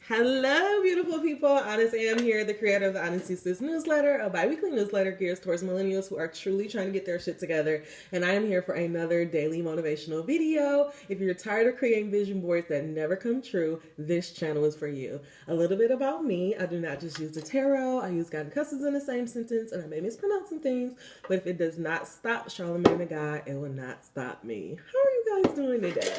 Hello, beautiful people. Honest Am here, the creator of the Honesty Sis newsletter, a bi-weekly newsletter geared towards millennials who are truly trying to get their shit together. And I am here for another daily motivational video. If you're tired of creating vision boards that never come true, this channel is for you. A little bit about me. I do not just use the tarot. I use God and cusses in the same sentence, and I may mispronounce some things, but if it does not stop Charlamagne the God, it will not stop me. How are you guys doing today?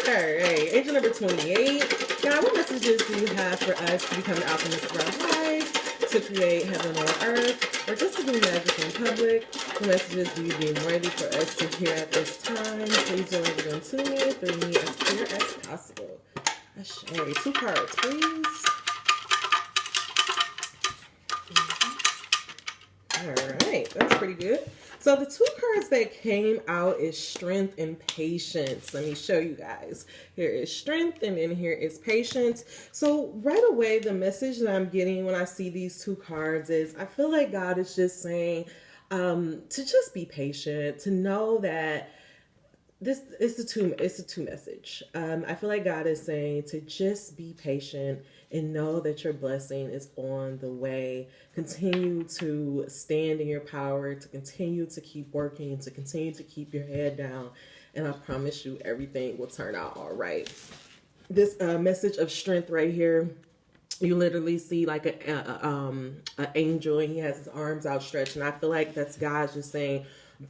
All right, angel number 28. God, what messages do you have for us to become the alchemist of our lives, to create heaven on earth, or just to do magic in public? What messages do you deem ready for us to hear at this time? Please don't leave it unto me, through me as clear as possible. Ashay, 2 cards, please. All right, that's pretty good. So the 2 cards that came out is strength and patience. Let me show you guys. Here is strength and then here is patience. So right away, the message that I'm getting when I see these 2 cards is I feel like God is just saying to just be patient, to know that this is a two message. I feel like God is saying to just be patient and know that your blessing is on the way. Continue to stand in your power, to continue to keep working, to continue to keep your head down. And I promise you everything will turn out all right. This message of strength right here, you literally see like an angel and he has his arms outstretched. And I feel like that's God just saying,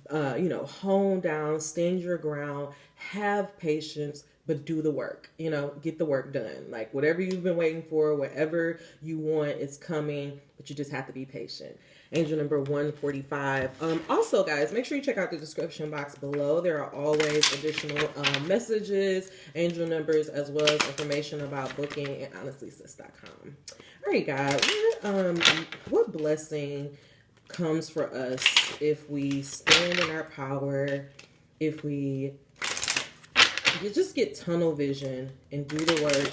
hone down, stand your ground, have patience, but do the work, get the work done. Like whatever you've been waiting for, whatever you want is coming, but you just have to be patient. Angel number 145. Also, guys, make sure you check out the description box below. There are always additional messages, angel numbers, as well as information about booking at honestlysis.com. All right, guys, what blessing comes for us if we stand in our power, if we just get tunnel vision and do the work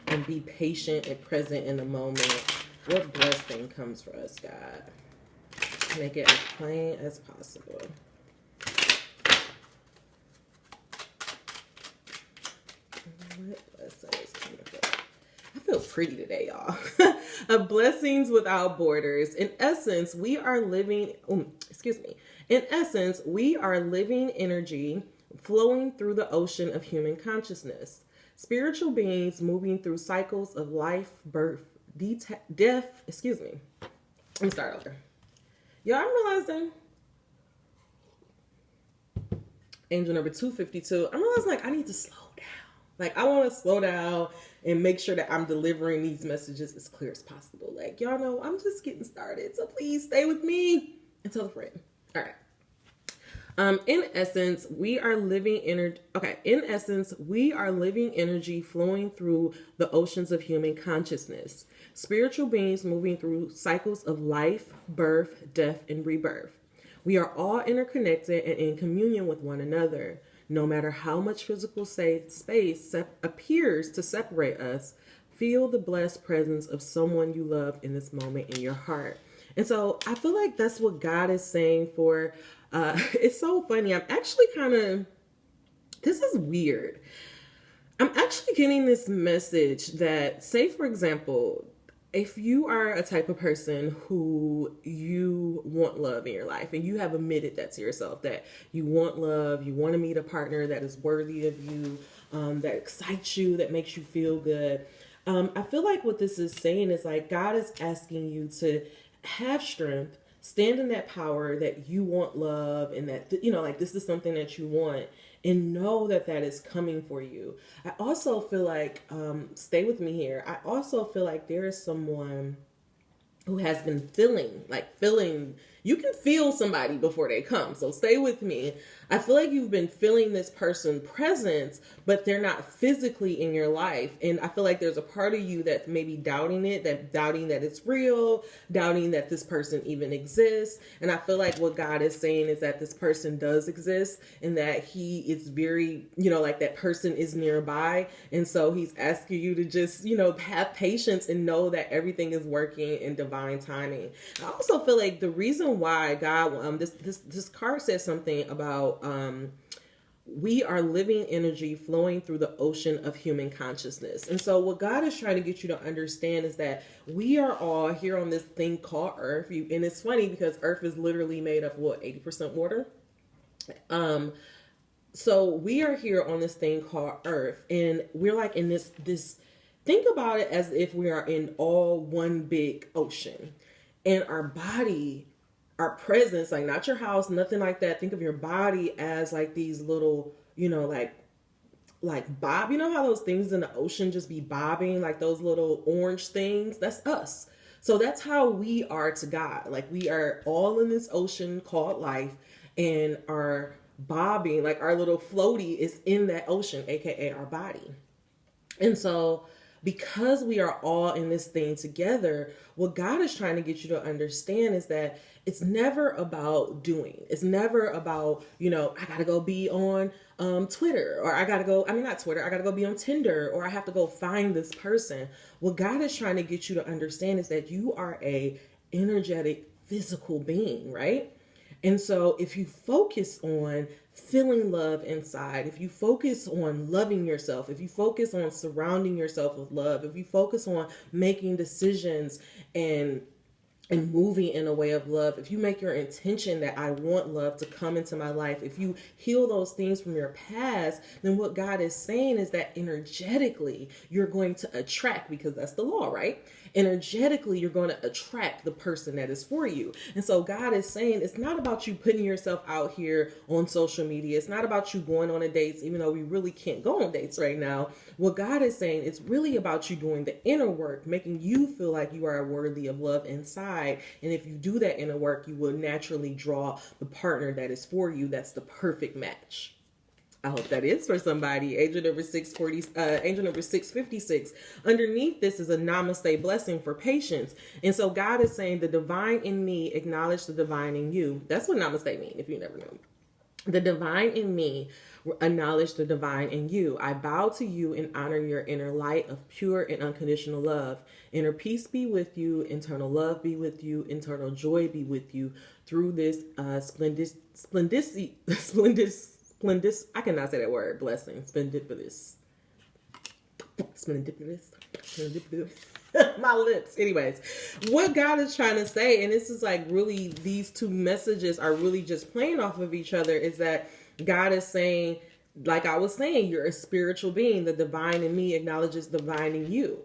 and be patient and present in the moment? What blessing comes for us, God? Make it as plain as possible. What blessings come for us? I feel pretty today, y'all. Blessings without borders. In essence, we are living, In essence, we are living energy flowing through the ocean of human consciousness. Spiritual beings moving through cycles of life, birth, death. Let me start over. Y'all, I'm realizing angel number 252. I'm realizing like I need to slow down. Like I want to slow down and make sure that I'm delivering these messages as clear as possible. Like y'all know I'm just getting started, so please stay with me and tell a friend. All right. In essence, we are living energy. Okay. In essence, we are living energy flowing through the oceans of human consciousness. Spiritual beings moving through cycles of life, birth, death, and rebirth. We are all interconnected and in communion with one another. No matter how much physical space appears to separate us, feel the blessed presence of someone you love in this moment in your heart. And so I feel like that's what God is saying for, it's so funny. I'm actually this is weird. I'm actually getting this message that, say for example, if you are a type of person who you want love in your life and you have admitted that to yourself, that you want love, you want to meet a partner that is worthy of you, that excites you, that makes you feel good. I feel like what this is saying is like God is asking you to have strength, stand in that power that you want love and that, like this is something that you want, and know that that is coming for you. I also feel like, stay with me here. I also feel like there is someone who has been feeling, you can feel somebody before they come. So stay with me. I feel like you've been feeling this person presence, but they're not physically in your life. And I feel like there's a part of you that's maybe doubting it, doubting that it's real, doubting that this person even exists. And I feel like what God is saying is that this person does exist and that he is very, like that person is nearby. And so he's asking you to just, have patience and know that everything is working in divine timing. I also feel like the reason why God, this card says something about we are living energy flowing through the ocean of human consciousness. And so what God is trying to get you to understand is that we are all here on this thing called Earth. And it's funny because Earth is literally made of what, 80% water? So we are here on this thing called Earth, and we're like in this think about it as if we are in all one big ocean. And our body, our presence, like not your house, nothing like that. Think of your body as like these little, like bob. You know how those things in the ocean just be bobbing, like those little orange things? That's us. So that's how we are to God. Like we are all in this ocean called life, and our bobbing, like our little floaty is in that ocean, aka our body. And so because we are all in this thing together, what God is trying to get you to understand is that it's never about doing. It's never about, I got to go be on Twitter, or I got to go, not Twitter, I got to go be on Tinder, or I have to go find this person. What God is trying to get you to understand is that you are a energetic, physical being, right? And so if you focus on feeling love inside, if you focus on loving yourself, if you focus on surrounding yourself with love, if you focus on making decisions and moving in a way of love, if you make your intention that I want love to come into my life, if you heal those things from your past, then what God is saying is that energetically you're going to attract, because that's the law, right? Energetically, you're going to attract the person that is for you. And so God is saying it's not about you putting yourself out here on social media. It's not about you going on a dates, even though we really can't go on dates right now. What God is saying, it's really about you doing the inner work, making you feel like you are worthy of love inside. And if you do that inner work, you will naturally draw the partner that is for you. That's the perfect match. I hope that is for somebody. Angel number 656. Underneath this is a namaste blessing for patience. And so God is saying the divine in me, acknowledge the divine in you. That's what namaste means, if you never knew. The divine in me, acknowledge the divine in you. I bow to you and honor your inner light of pure and unconditional love. Inner peace be with you. Internal love be with you. Internal joy be with you through this I cannot say that word. Blessing. Splendiferous. My lips. Anyways, what God is trying to say, and this is like really, these two messages are really just playing off of each other, is that God is saying, like I was saying, you're a spiritual being. The divine in me acknowledges the divine in you.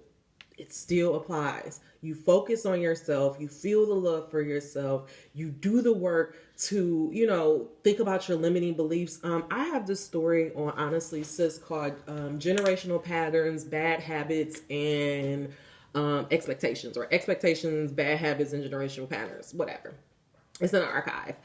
It still applies. You focus on yourself. You feel the love for yourself. You do the work to, think about your limiting beliefs. I have this story on Honestly Sis called Generational Patterns, Bad Habits, and Expectations, or Expectations, Bad Habits, and Generational Patterns, whatever. It's in an archive.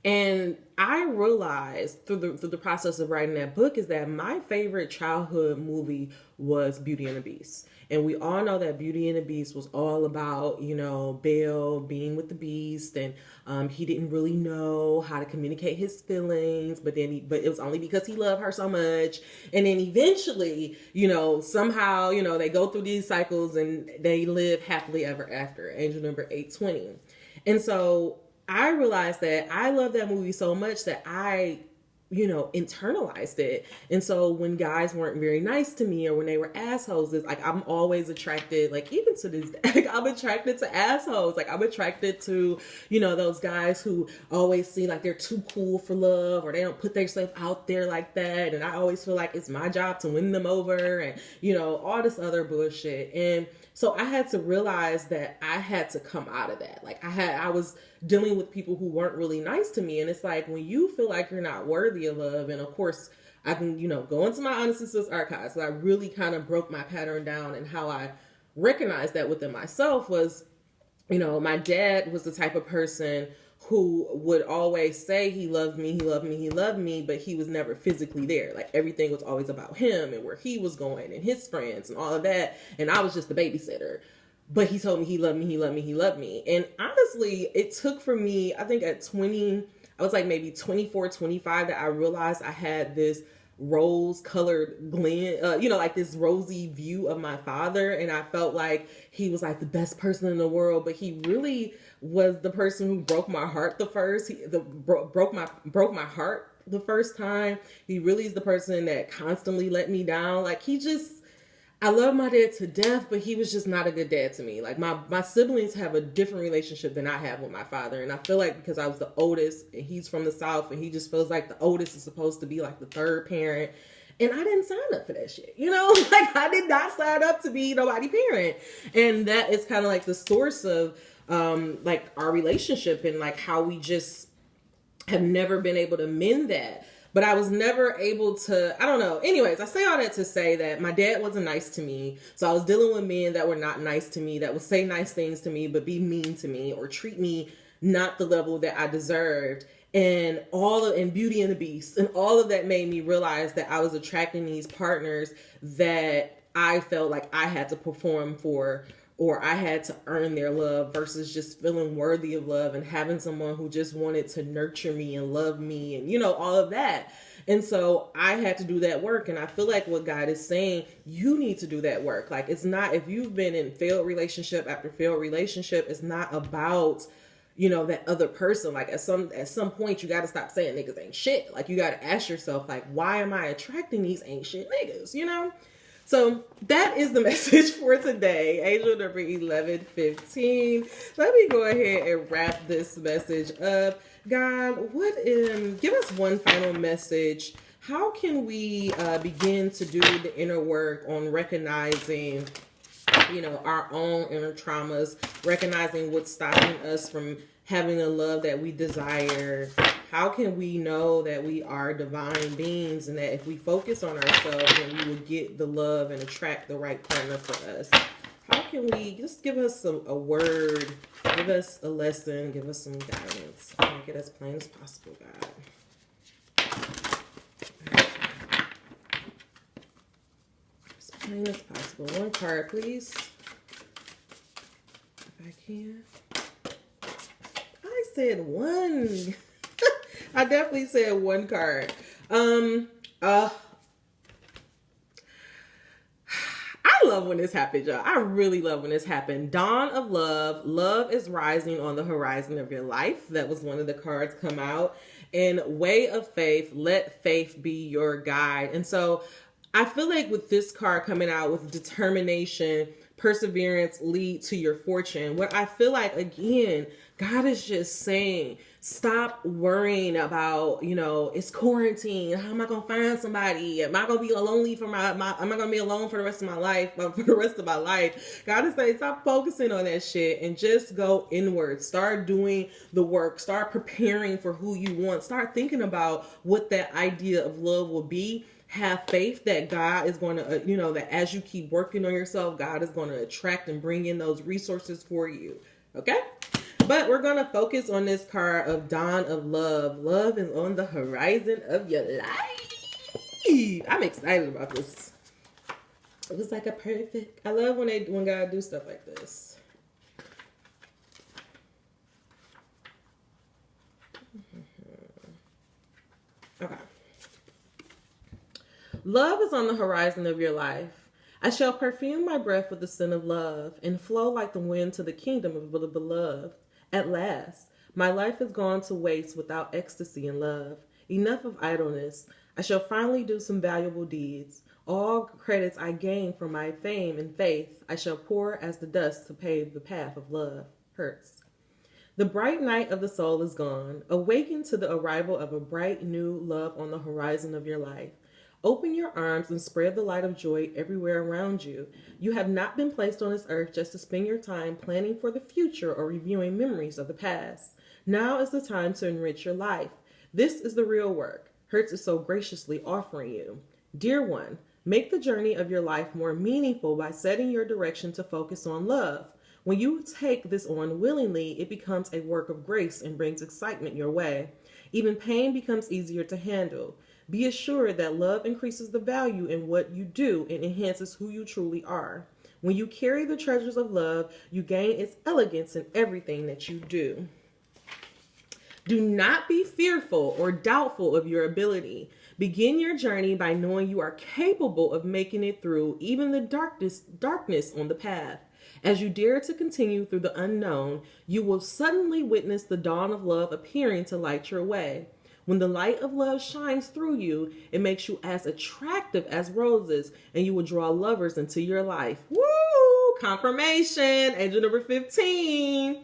And I realized through the process of writing that book is that my favorite childhood movie was Beauty and the Beast. And we all know that Beauty and the Beast was all about, Belle being with the Beast, and he didn't really know how to communicate his feelings, but it was only because he loved her so much. And then eventually, somehow, they go through these cycles and they live happily ever after. Angel number 820. And so I realized that I love that movie so much that I internalized it. And so when guys weren't very nice to me, or when they were assholes, it's like I'm always attracted, like even to this day, like I'm attracted to assholes. Like I'm attracted to, those guys who always seem like they're too cool for love, or they don't put themselves out there like that. And I always feel like it's my job to win them over, and, all this other bullshit. And so I had to realize that I had to come out of that. Like I was dealing with people who weren't really nice to me. And it's like, when you feel like you're not worthy of love, and of course I can, go into my Honestly Sis archives. So I really kind of broke my pattern down, and how I recognized that within myself was, my dad was the type of person who would always say he loved me, but he was never physically there. Like everything was always about him and where he was going and his friends and all of that. And I was just the babysitter. But he told me he loved me. And honestly, it took for me, I think at 20, I was like maybe 24, 25, that I realized I had this rose colored blend, like this rosy view of my father. And I felt like he was like the best person in the world, but he really was the person who broke my heart the first. Broke my heart the first time. He really is the person that constantly let me down. Like, I love my dad to death, but he was just not a good dad to me. Like, my siblings have a different relationship than I have with my father. And I feel like because I was the oldest and he's from the South and he just feels like the oldest is supposed to be like the third parent. And I didn't sign up for that shit, you know? Like, I did not sign up to be nobody parent. And that is kind of like the source of like our relationship and like how we just have never been able to mend that. But I was never able to, I don't know. Anyways, I say all that to say that my dad wasn't nice to me. So I was dealing with men that were not nice to me, that would say nice things to me, but be mean to me or treat me not the level that I deserved. And and Beauty and the Beast. And all of that made me realize that I was attracting these partners that I felt like I had to perform for, or I had to earn their love versus just feeling worthy of love and having someone who just wanted to nurture me and love me and, you know, all of that. And so I had to do that work. And I feel like what God is saying, you need to do that work. Like, it's not, if you've been in failed relationship after failed relationship, it's not about, you know, that other person. Like, at some point you got to stop saying niggas ain't shit. Like, you got to ask yourself, like, why am I attracting these ain't shit niggas, you know? So that is the message for today. Angel number 1115. Let me go ahead and wrap this message up. God, give us one final message. How can we begin to do the inner work on recognizing, you know, our own inner traumas, recognizing what's stopping us from having a love that we desire? How can we know that we are divine beings and that if we focus on ourselves, then we will get the love and attract the right partner for us? How can we just give us a word, give us a lesson, give us some guidance, make it as plain as possible, God. As plain as possible. One card, please. If I can. I said one. I definitely said one card. I love when this happens, y'all. I really love when this happens. Dawn of love. Love is rising on the horizon of your life. That was one of the cards come out. And way of faith. Let faith be your guide. And so I feel like with this card coming out with determination, perseverance lead to your fortune. What I feel like, again, God is just saying, stop worrying about, you know, it's quarantine. How am I going to find somebody? Am I going to be lonely am I going to be alone for the rest of my life? For the rest of my life. God is saying, stop focusing on that shit and just go inward. Start doing the work. Start preparing for who you want. Start thinking about what that idea of love will be. Have faith that God is going to, you know, that as you keep working on yourself, God is going to attract and bring in those resources for you. Okay? But we're going to focus on this card of Dawn of Love. Love is on the horizon of your life. I'm excited about this. It was like a perfect. I love when God do stuff like this. Okay. Love is on the horizon of your life. I shall perfume my breath with the scent of love and flow like the wind to the kingdom of the beloved. At last, my life has gone to waste without ecstasy and love. Enough of idleness. I shall finally do some valuable deeds. All credits I gain from my fame and faith, I shall pour as the dust to pave the path of love. Hertz. The bright night of the soul is gone. Awaken to the arrival of a bright new love on the horizon of your life. Open your arms and spread the light of joy everywhere around you. You have not been placed on this earth just to spend your time planning for the future or reviewing memories of the past. Now is the time to enrich your life. This is the real work Hertz is so graciously offering you. Dear one, make the journey of your life more meaningful by setting your direction to focus on love. When you take this on willingly, it becomes a work of grace and brings excitement your way. Even pain becomes easier to handle. Be assured that love increases the value in what you do and enhances who you truly are. When you carry the treasures of love, you gain its elegance in everything that you do. Do not be fearful or doubtful of your ability. Begin your journey by knowing you are capable of making it through even the darkness on the path. As you dare to continue through the unknown, you will suddenly witness the dawn of love appearing to light your way. When the light of love shines through you, it makes you as attractive as roses, and you will draw lovers into your life. Woo! Confirmation. Angel number 15.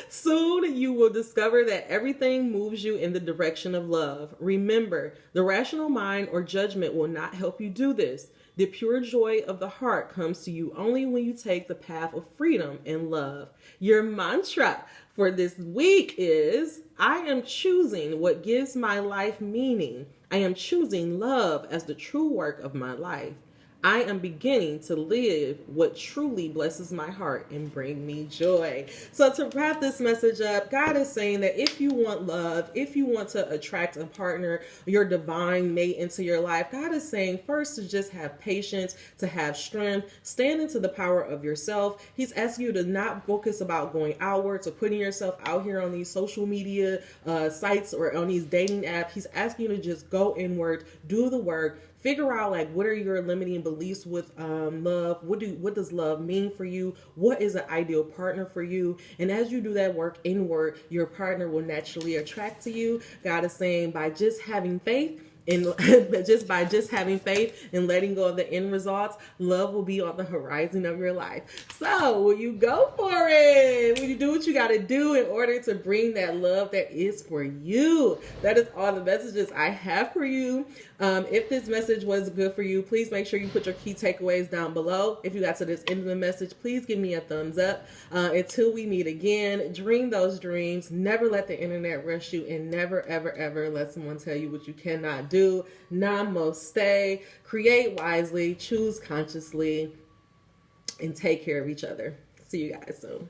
Soon you will discover that everything moves you in the direction of love. Remember, the rational mind or judgment will not help you do this. The pure joy of the heart comes to you only when you take the path of freedom and love. Your mantra for this week is, I am choosing what gives my life meaning. I am choosing love as the true work of my life. I am beginning to live what truly blesses my heart and bring me joy. So to wrap this message up, God is saying that if you want love, if you want to attract a partner, your divine mate into your life, God is saying first to just have patience, to have strength, stand into the power of yourself. He's asking you to not focus about going outwards or putting yourself out here on these social media sites or on these dating apps. He's asking you to just go inward, do the work, figure out like what are your limiting beliefs with love. What does love mean for you? What is an ideal partner for you? And as you do that work inward, your partner will naturally attract to you. God is saying by just having faith, and by just having faith and letting go of the end results, love will be on the horizon of your life. So will you go for it? Will you do what you got to do in order to bring that love that is for you? That is all the messages I have for you. If this message was good for you, please make sure you put your key takeaways down below. If you got to this end of the message, please give me a thumbs up. Until we meet again, dream those dreams. Never let the internet rush you, and never, ever, ever let someone tell you what you cannot do. Namaste. Create wisely, choose consciously, and take care of each other. See you guys soon.